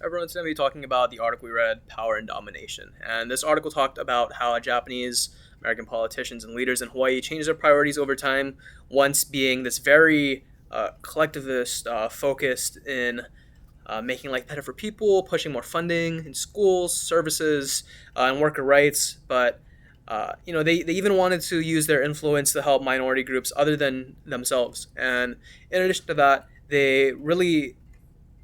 Everyone's going to be talking about the article we read, Power and Domination. And this article talked about how Japanese American politicians and leaders in Hawaii changed their priorities over time, once being this very collectivist focused in making life better for people, pushing more funding in schools, services, and worker rights. But they even wanted to use their influence to help minority groups other than themselves. And in addition to that, they really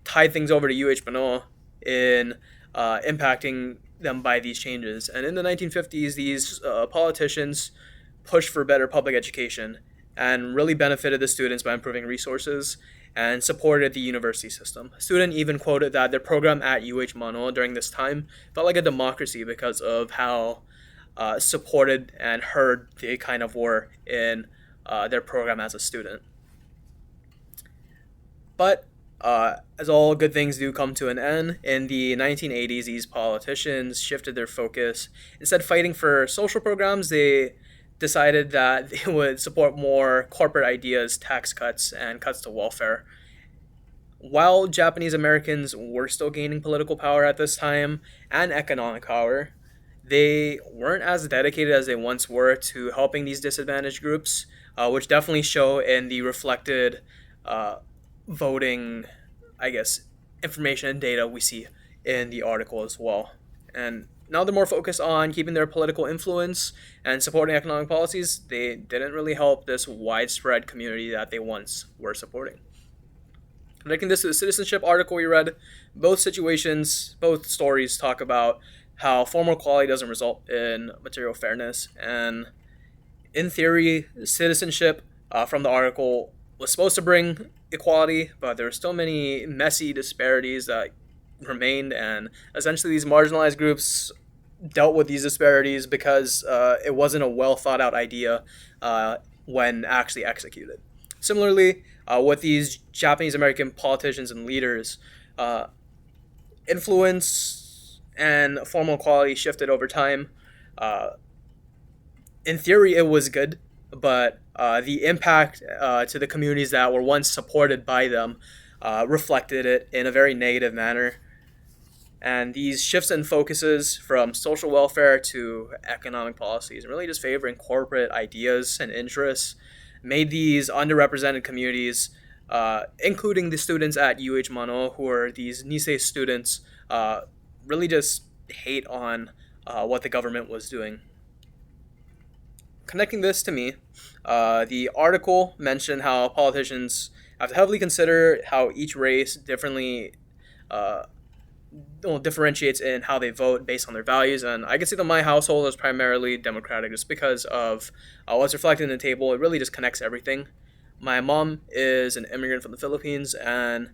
tied things over to UH Manoa in impacting them by these changes. And in the 1950s, these politicians pushed for better public education and really benefited the students by improving resources and supported the university system. A student even quoted that their program at UH Manoa during this time felt like a democracy because of how supported and heard they kind of were in their program as a student. But as all good things do come to an end, in the 1980s, these politicians shifted their focus. Instead of fighting for social programs, they decided that they would support more corporate ideas, tax cuts, and cuts to welfare. While Japanese Americans were still gaining political power at this time and economic power, they weren't as dedicated as they once were to helping these disadvantaged groups, which definitely show in the reflected uh, voting, I guess, information and data we see in the article as well. And now they're more focused on keeping their political influence and supporting economic policies. They didn't really help this widespread community that they once were supporting. Connecting this to the citizenship article we read, both situations, both stories talk about how formal equality doesn't result in material fairness. And in theory, citizenship from the article was supposed to bring equality, but there are still many messy disparities that remained, and essentially these marginalized groups dealt with these disparities because it wasn't a well thought out idea when actually executed. Similarly, with these Japanese American politicians and leaders, influence and formal equality shifted over time. Uh, in theory, it was good, but the impact to the communities that were once supported by them reflected it in a very negative manner. And these shifts in focuses from social welfare to economic policies and really just favoring corporate ideas and interests made these underrepresented communities, including the students at UH Mano, who are these Nisei students, really just hate on what the government was doing. Connecting this to me, the article mentioned how politicians have to heavily consider how each race differently uh, differentiates in how they vote based on their values. And I can see that my household is primarily Democratic just because of what's reflected in the table. It really just connects everything. My mom is an immigrant from the Philippines, and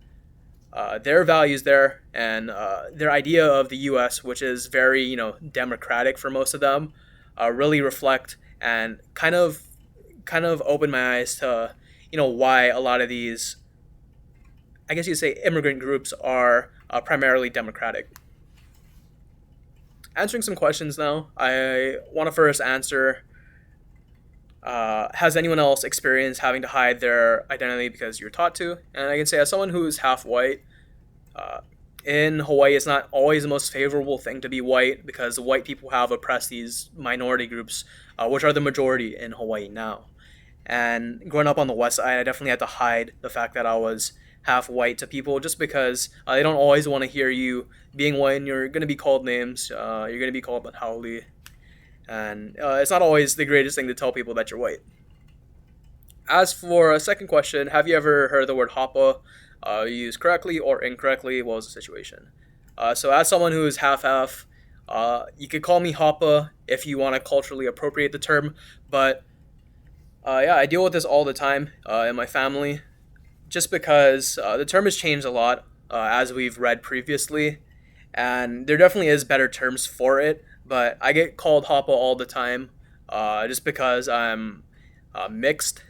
their values there and their idea of the U.S., which is very democratic for most of them, really reflect and kind of open my eyes to why a lot of these, I guess you'd say, immigrant groups are primarily democratic. Answering some questions now, I want to first answer: has anyone else experienced having to hide their identity because you're taught to? And I can say, as someone who's half white, uh, in Hawaii, it's not always the most favorable thing to be white because white people have oppressed these minority groups, which are the majority in Hawaii now. And growing up on the west side, I definitely had to hide the fact that I was half white to people just because they don't always want to hear you being white, and you're going to be called names. You're going to be called haole. And it's not always the greatest thing to tell people that you're white. As for a second question, have you ever heard the word hapa used correctly or incorrectly? What was the situation? So as someone who is half-half, you could call me hapa if you want to culturally appropriate the term, but yeah, I deal with this all the time in my family, just because the term has changed a lot, as we've read previously, and there definitely is better terms for it, but I get called hapa all the time, just because I'm mixed.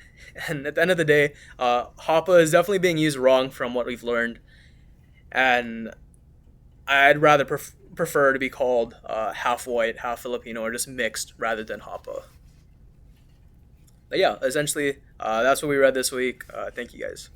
And at the end of the day, hapa is definitely being used wrong from what we've learned, and I'd rather prefer to be called half white, half Filipino, or just mixed rather than hapa. But yeah, essentially, that's what we read this week. Thank you guys.